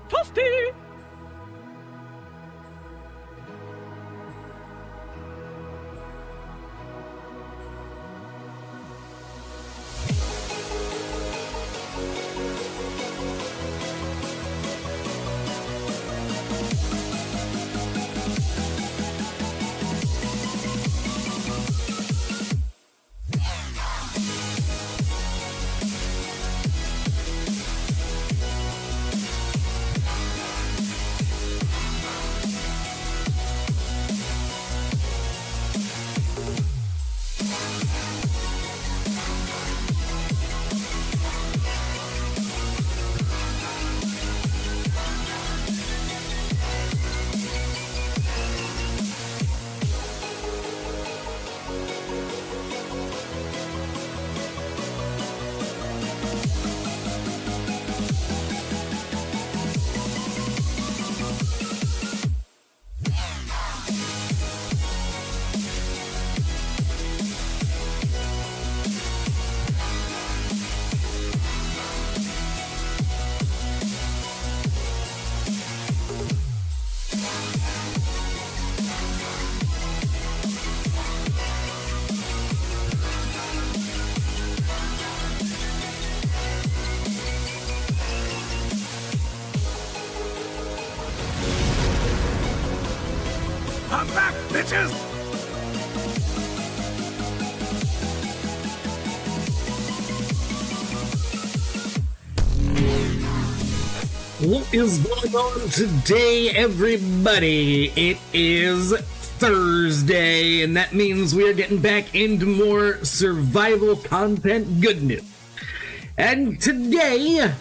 Toasty! I'm back, bitches! What is going on today, everybody? It is Thursday, and that means we are getting back into more survival content goodness. And today,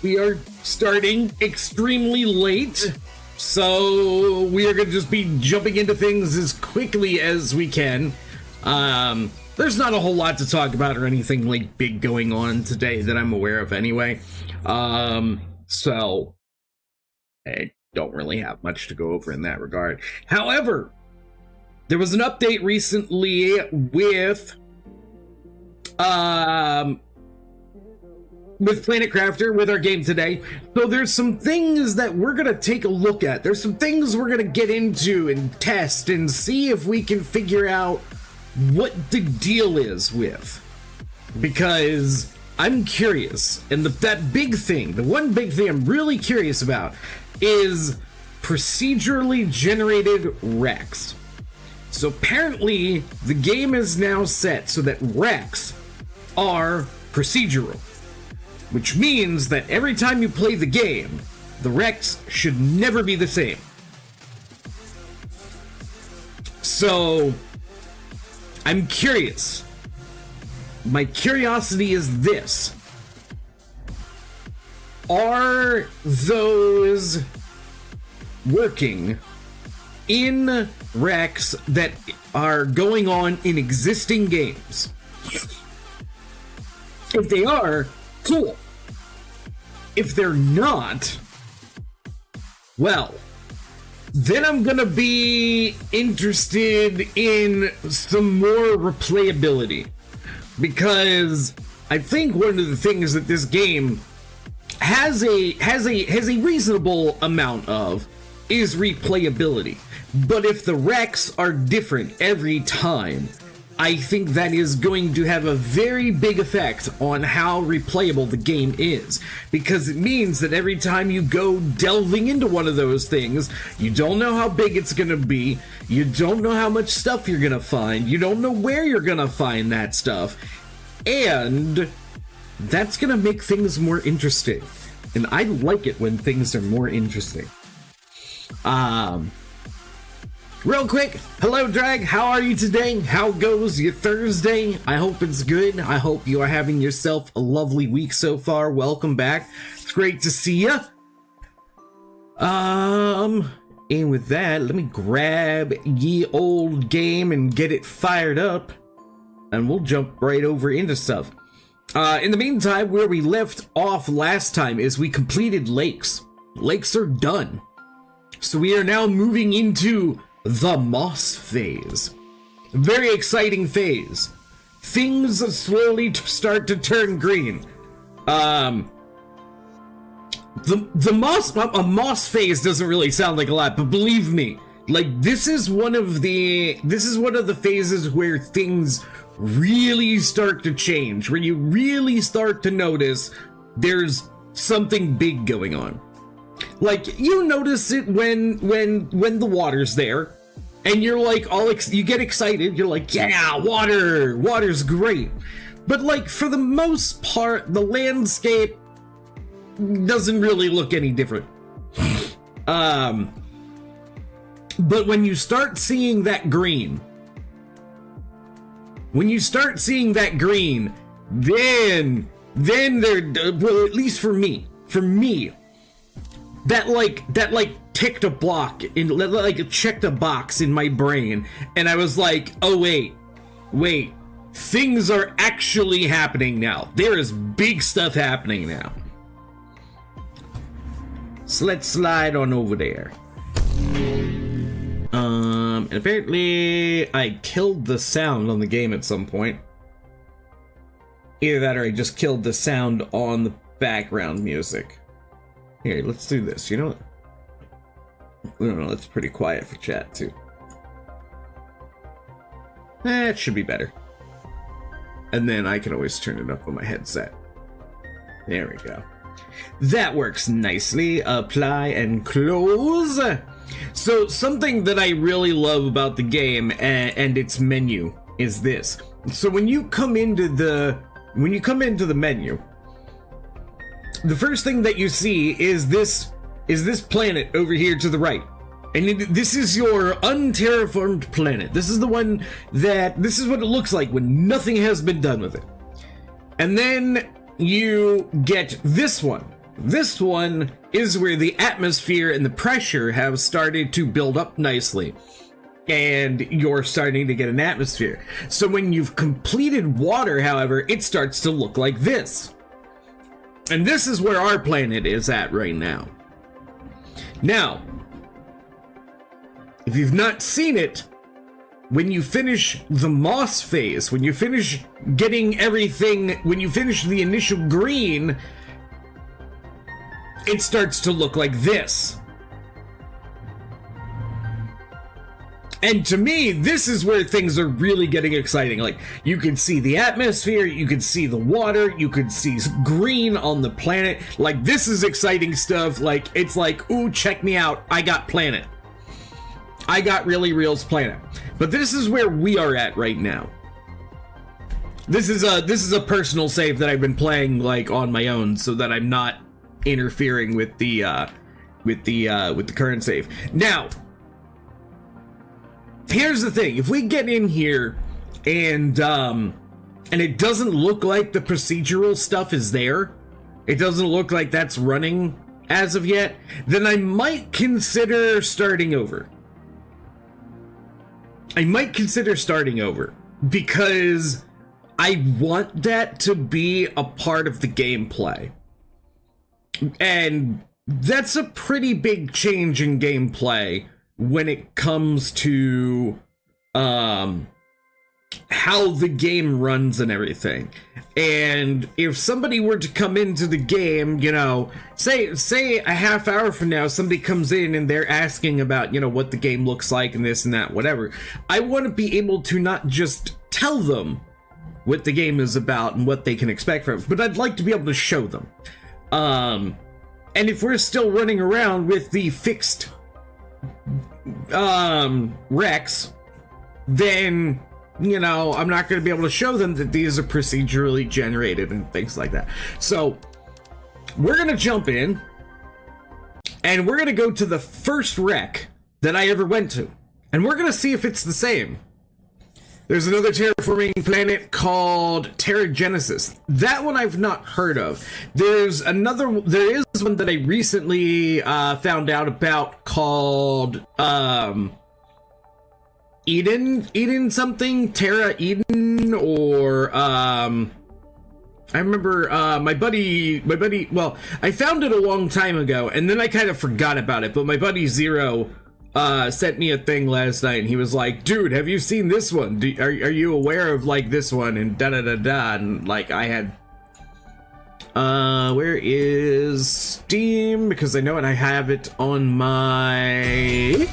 we are starting extremely late, so we are going to just be jumping into things as quickly as we can. There's not a whole lot to talk about or anything like big going on today that I'm aware of anyway. So I don't really have much to go over in that regard. However, there was an update recently with Planet Crafter, with our game today. So there's some things that we're going to take a look at. There's some things we're going to get into and test and see if we can figure out what the deal is with. Because I'm curious, and that big thing, the one big thing I'm really curious about is procedurally generated wrecks. So apparently the game is now set so that wrecks are procedural, which means that every time you play the game, the wrecks should never be the same. So I'm curious. My curiosity is this: are those working in wrecks that are going on in existing games? If they are, cool. If they're not, well, then I'm gonna be interested in some more replayability, because I think one of the things that this game has a reasonable amount of is replayability. But if the wrecks are different every time, I think that is going to have a very big effect on how replayable the game is, because it means that every time you go delving into one of those things, you don't know how big it's gonna be, you don't know how much stuff you're gonna find, you don't know where you're gonna find that stuff, and that's gonna make things more interesting. And I like it when things are more interesting. Real quick, hello Drag, how are you today? How goes your Thursday? I hope it's good. I hope you are having yourself a lovely week so far. Welcome back. It's great to see ya. And with that, let me grab ye old game and get it fired up, and we'll jump right over into stuff. In the meantime, where we left off last time is we completed lakes. Lakes are done. So we are now moving into the moss phase. Very exciting phase. Things slowly start to turn green. The moss phase doesn't really sound like a lot, but believe me, like this is one of the phases where things really start to change, where you really start to notice there's something big going on. Like, you notice it when the water's there, and you're like you get excited, you're like, yeah, water's great. But like, for the most part, the landscape doesn't really look any different. But when you start seeing that green, then there, well, at least for me, that ticked a block in, like, it checked a box in my brain, and I was like, oh wait, things are actually happening now. There is big stuff happening now. So let's slide on over there. And apparently I killed the sound on the game at some point. Either that or I just killed the sound on the background music. Here, let's do this. You know what? No, that's pretty quiet for chat too. It should be better. And then I can always turn it up on my headset. There we go. That works nicely. Apply and close. So something that I really love about the game and its menu is this. So when you come into the menu, the first thing that you see is this planet over here to the right. And this is your unterraformed planet. This is the one this is what it looks like when nothing has been done with it. And then you get this one. This one is where the atmosphere and the pressure have started to build up nicely, and you're starting to get an atmosphere. So when you've completed water, however, it starts to look like this. And this is where our planet is at right now. Now, if you've not seen it, when you finish the moss phase, when you finish getting everything, when you finish the initial green, it starts to look like this. And to me, this is where things are really getting exciting. Like, you can see the atmosphere, you can see the water, you can see green on the planet. Like, this is exciting stuff. Like, it's like, ooh, check me out, I got planet. I got Really Real's planet. But this is where we are at right now. This is a personal save that I've been playing, like, on my own, so that I'm not interfering with the current save. Now, here's the thing: if we get in here and it doesn't look like the procedural stuff is there, it doesn't look like that's running as of yet, then I might consider starting over. Because I want that to be a part of the gameplay. And that's a pretty big change in gameplay when it comes to how the game runs and everything. And if somebody were to come into the game, you know, say a half hour from now, somebody comes in and they're asking about, you know, what the game looks like and this and that, whatever. I want to be able to not just tell them what the game is about and what they can expect from it, but I'd like to be able to show them. And if we're still running around with the fixed Rex, then, you know, I'm not going to be able to show them that these are procedurally generated and things like that. So we're going to jump in and we're going to go to the first rec that I ever went to, and we're going to see if it's the same. There's another terraforming planet called Terra Genesis. That one I've not heard of. There is one that I recently found out about called Eden something, Terra Eden, or I remember my buddy, well, I found it a long time ago and then I kind of forgot about it, but my buddy Zero sent me a thing last night and he was like, dude, have you seen this one? Are you aware of like this one? And da-da-da-da, and like I had where is Steam? Because I know it, I have it on my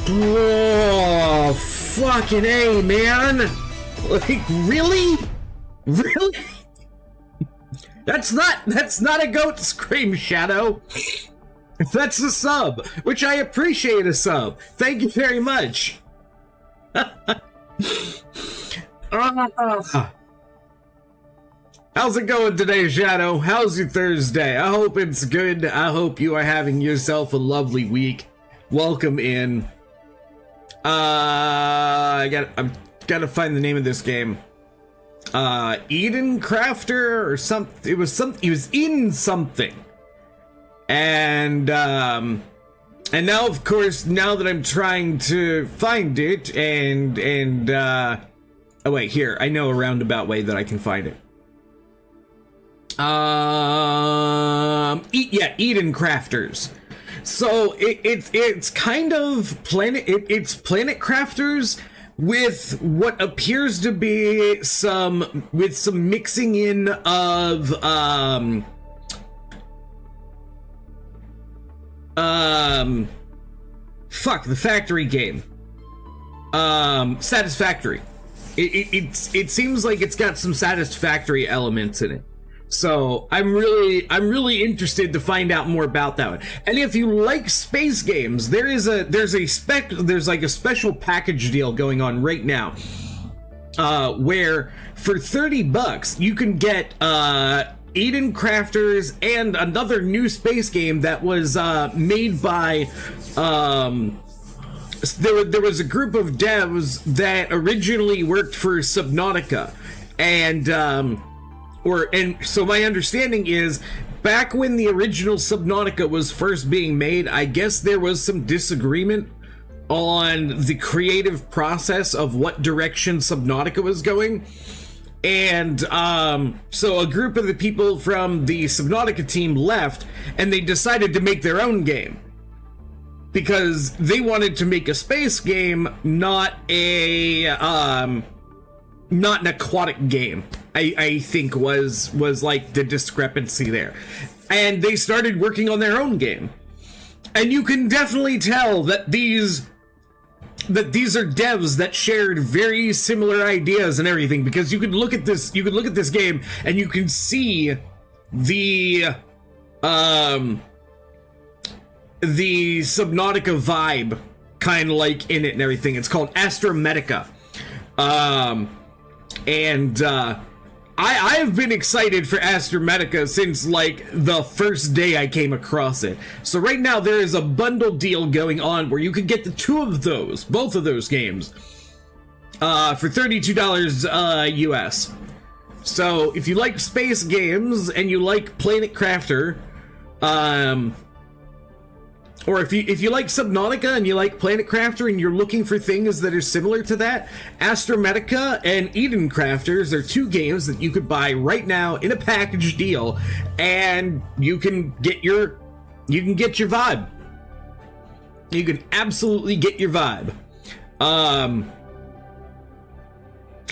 oh, fucking A, man. Like, really? That's not a goat scream, Shadow. That's a sub, which I appreciate a sub. Thank you very much. How's it going today, Shadow? How's your Thursday? I hope it's good. I hope you are having yourself a lovely week. Welcome in. I've gotta find the name of this game. Eden Crafter or something. It was in something. And now, of course, now that I'm trying to find it, and oh wait, here, I know a roundabout way that I can find it. Yeah, Eden Crafters. So it's kind of planet crafters with what appears to be some mixing in of fuck, the factory game. Satisfactory. It seems like it's got some Satisfactory elements in it. So I'm really interested to find out more about that one. And if you like space games, there's like a special package deal going on right now, where for $30 you can get Eden Crafters and another new space game that was made by there was a group of devs that originally worked for Subnautica, and so my understanding is, back when the original Subnautica was first being made, I guess there was some disagreement on the creative process of what direction Subnautica was going. And so a group of the people from the Subnautica team left, and they decided to make their own game. Because they wanted to make a space game, not an aquatic game. I think was like the discrepancy there. And they started working on their own game. And you can definitely tell that these are devs that shared very similar ideas and everything, because you could look at this game and you can see the Subnautica vibe kind of like in it and everything. It's called Astromedica. I've been excited for Astromedica since like the first day I came across it. So right now there is a bundle deal going on where you can get both of those games, for $32 US. So if you like space games and you like Planet Crafter, or if you like Subnautica and you like Planet Crafter and you're looking for things that are similar to that, Astromedica and Eden Crafters are 2 games that you could buy right now in a package deal, and you can get your vibe. You can absolutely get your vibe. I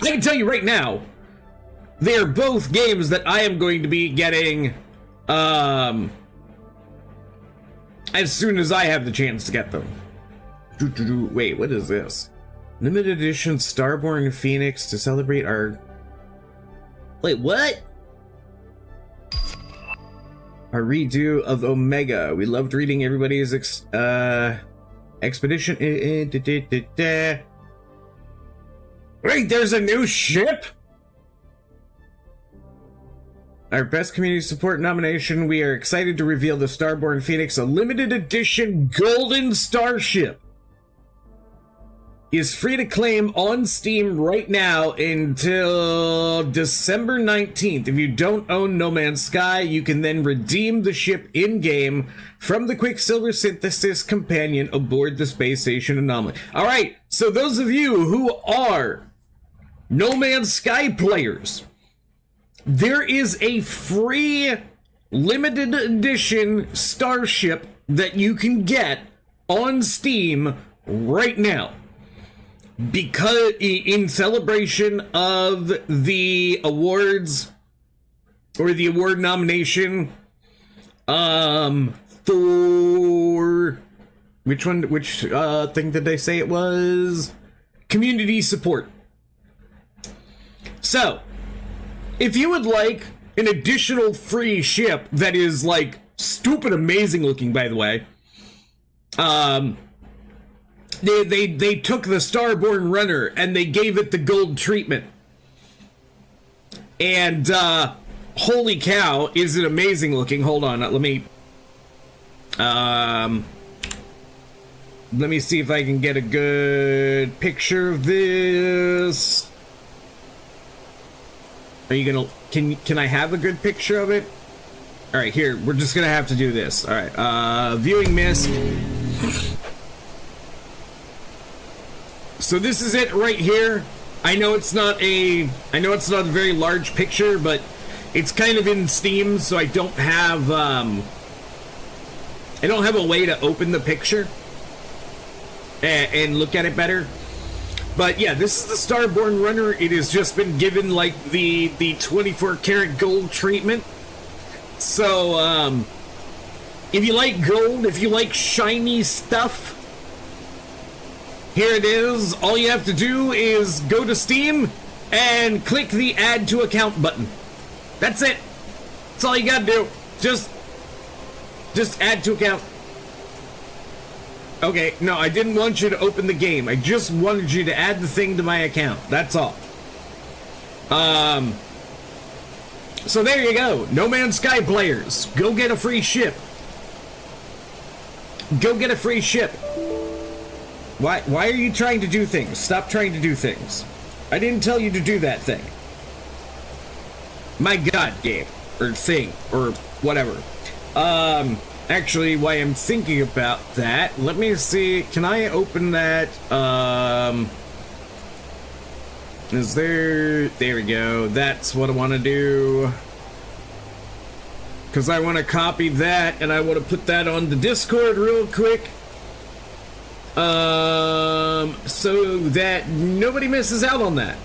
can tell you right now, they are both games that I am going to be getting as soon as I have the chance to get them. Wait, what is this? Limited edition Starborn Phoenix to celebrate our... Wait, what? Our redo of Omega. We loved reading everybody's expedition. Wait, there's a new ship? Our best community support nomination. We are excited to reveal the Starborn Phoenix, a limited edition golden starship. Is free to claim on Steam right now until December 19th. If you don't own No Man's Sky, you can then redeem the ship in-game from the Quicksilver Synthesis companion aboard the Space Station Anomaly. Alright, so those of you who are No Man's Sky players, there is a free limited edition starship that you can get on Steam right now, because in celebration of the awards, or the award nomination for which thing did they say it was? Community support. So if you would like an additional free ship that is like stupid amazing looking, by the way, they took the Starborn Runner and they gave it the gold treatment. And holy cow, is it amazing looking. Hold on, let me see if I can get a good picture of this. Are you gonna, can I have a good picture of it? All right, here, we're just gonna have to do this. All right, viewing missed. So this is it right here. I know it's not a very large picture, but it's kind of in Steam, so I don't have a way to open the picture and look at it better. But yeah, this is the Starborn Runner. It has just been given like the 24 karat gold treatment. So if you like gold, if you like shiny stuff, here it is. All you have to do is go to Steam and click the add to account button. That's it. That's all you gotta do. Just add to account. Okay, no, I didn't want you to open the game. I just wanted you to add the thing to my account. That's all. So there you go. No Man's Sky players, go get a free ship. Go get a free ship. Why are you trying to do things? Stop trying to do things. I didn't tell you to do that thing. My god, game. Or thing. Or whatever. Actually, while I'm thinking about that, let me see. Can I open that? Is there... There we go. That's what I want to do. Because I want to copy that, and I want to put that on the Discord real quick. So that nobody misses out on that.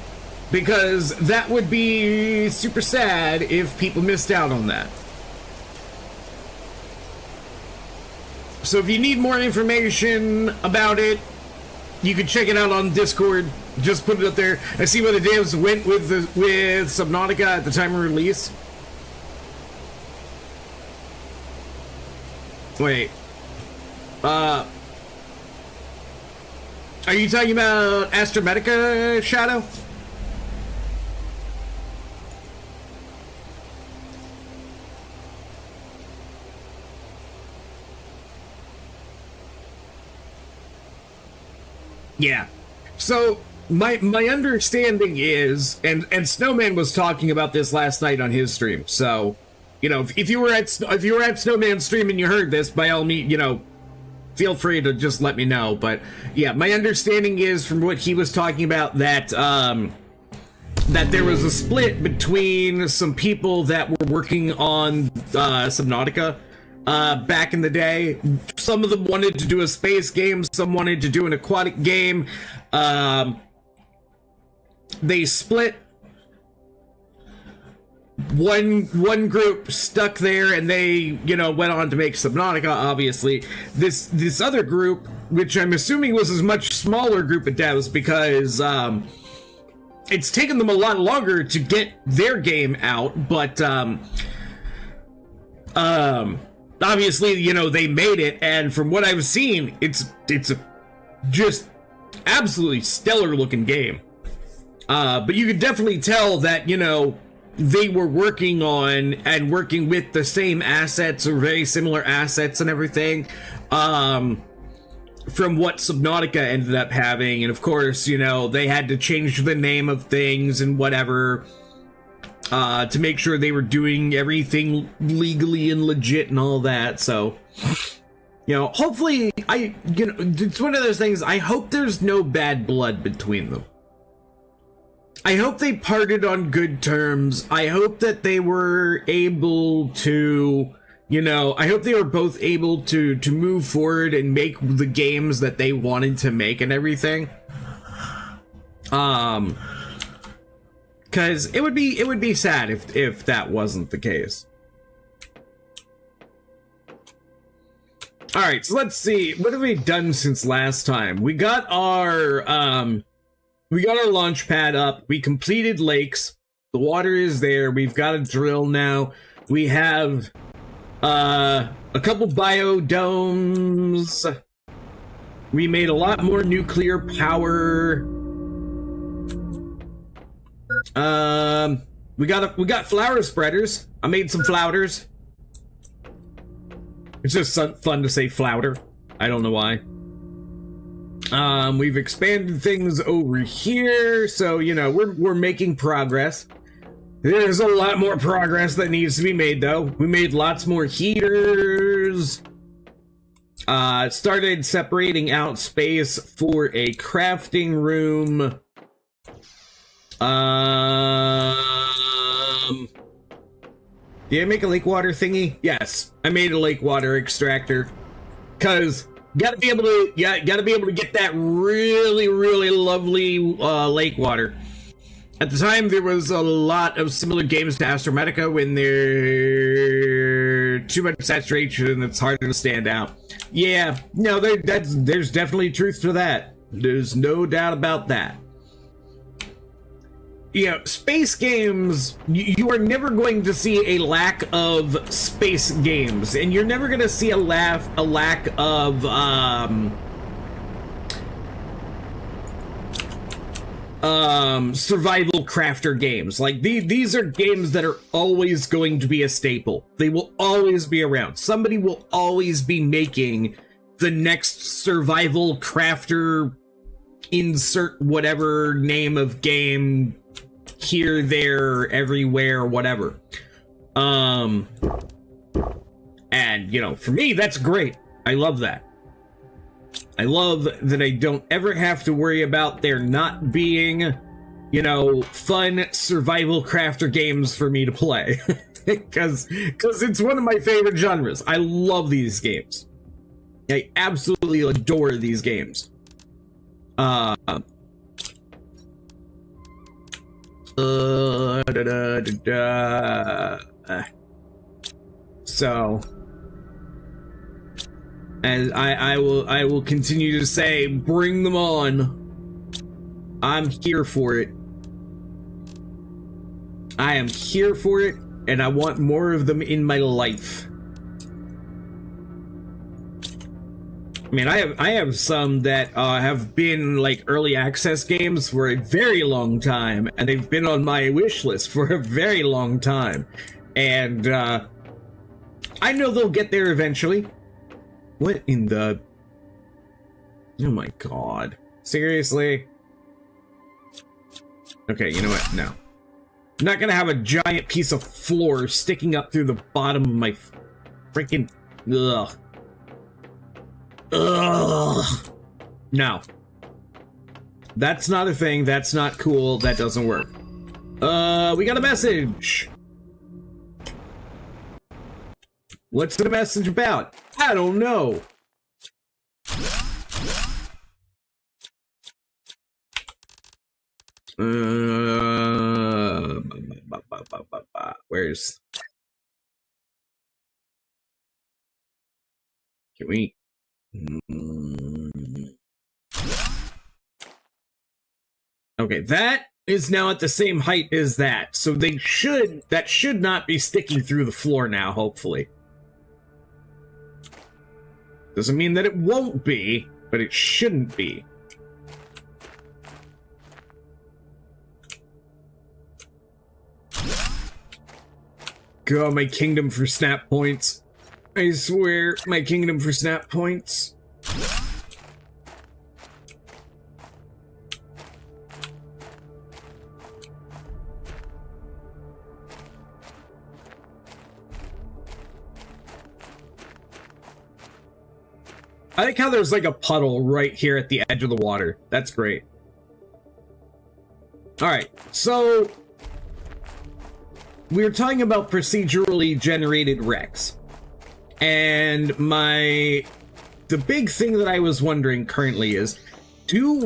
Because that would be super sad if people missed out on that. So if you need more information about it, you can check it out on Discord. Just put it up there. I see where the devs went with Subnautica at the time of release. Wait. Are you talking about Astromedica, Shadow? Yeah. So my understanding is, and Snowman was talking about this last night on his stream. So, you know, if you were at Snowman's stream and you heard this, by all means, you know, feel free to just let me know. But yeah, my understanding is from what he was talking about that that there was a split between some people that were working on Subnautica back in the day. Some of them wanted to do a space game, some wanted to do an aquatic game. They split. One group stuck there, and they, you know, went on to make Subnautica. Obviously, this other group, which I'm assuming was a much smaller group of devs, because it's taken them a lot longer to get their game out, but obviously, you know, they made it, and from what I've seen, it's a just absolutely stellar looking game. But you could definitely tell that, you know, they were working on and working with the same assets or very similar assets and everything, from what Subnautica ended up having. And of course, you know, they had to change the name of things and whatever, to make sure they were doing everything legally and legit and all that. So, you know, hopefully, you know, it's one of those things, I hope there's no bad blood between them. I hope they parted on good terms. I hope that they were able to, you know, I hope they were both able to move forward and make the games that they wanted to make and everything. Cause it would be sad if that wasn't the case. Alright, so let's see. What have we done since last time? We got our launch pad up. We completed lakes. The water is there. We've got a drill now. We have a couple biodomes. We made a lot more nuclear power. We got flower spreaders. I made some flouters. It's just fun to say flouter. I don't know why. We've expanded things over here, so, you know, we're making progress. There's a lot more progress that needs to be made, though. We made lots more heaters. Started separating out space for a crafting room. Did I make a lake water thingy? Yes, I made a lake water extractor. 'Cause gotta be able to get that really, really lovely lake water. At the time, there was a lot of similar games to Astromedica when they're too much saturation and it's harder to stand out. Yeah, no, there's definitely truth to that. There's no doubt about that. You know, space games, you are never going to see a lack of space games, and you're never going to see a lack of survival crafter games. Like, these are games that are always going to be a staple. They will always be around. Somebody will always be making the next survival crafter, insert whatever name of game, here, there, everywhere, whatever. And, you know, for me, that's great. I love that. I love that I don't ever have to worry about there not being, you know, fun survival crafter games for me to play. Because it's one of my favorite genres. I love these games. I absolutely adore these games. So, as I will continue to say, bring them on. I'm here for it. I am here for it, and I want more of them in my life. I mean, I have some that have been like early access games for a very long time, and they've been on my wish list for a very long time, and I know they'll get there eventually. What in the... Oh my god. Seriously? Okay, you know what? No. I'm not gonna have a giant piece of floor sticking up through the bottom of my freaking... Ugh. Ugh. No. That's not a thing. That's not cool. That doesn't work. We got a message. What's the message about? I don't know. Where's... Can we... Okay, that is now at the same height as that, so that should not be sticking through the floor now, hopefully. Doesn't mean that it won't be, but it shouldn't be. God, my kingdom for snap points. I swear, my kingdom for snap points. I like how there's like a puddle right here at the edge of the water. That's great. Alright, so we were talking about procedurally generated recs. And the big thing that I was wondering currently is, do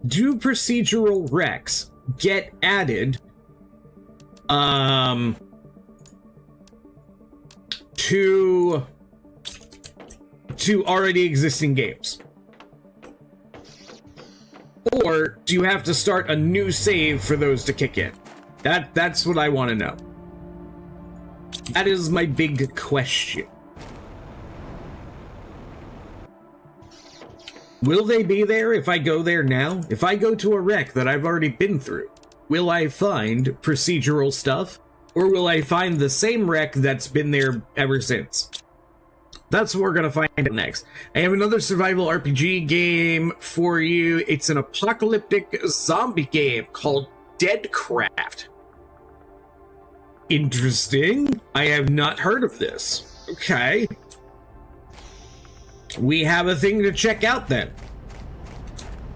procedural recs get added to already existing games? Or do you have to start a new save for those to kick in? That's what I want to know. That is my big question. Will they be there if I go there now? If I go to a rec that I've already been through, will I find procedural stuff? Or will I find the same rec that's been there ever since? That's what we're gonna find out next. I have another survival RPG game for you. It's an apocalyptic zombie game called Deadcraft. Interesting. I have not heard of this. Okay. We have a thing to check out then.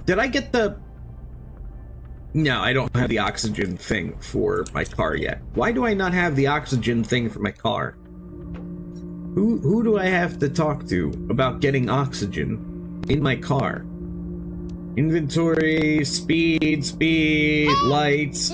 Did I get the... No, I don't have the oxygen thing for my car yet. Why do I not have the oxygen thing for my car? Who do I have to talk to about getting oxygen in my car? Inventory, speed, lights.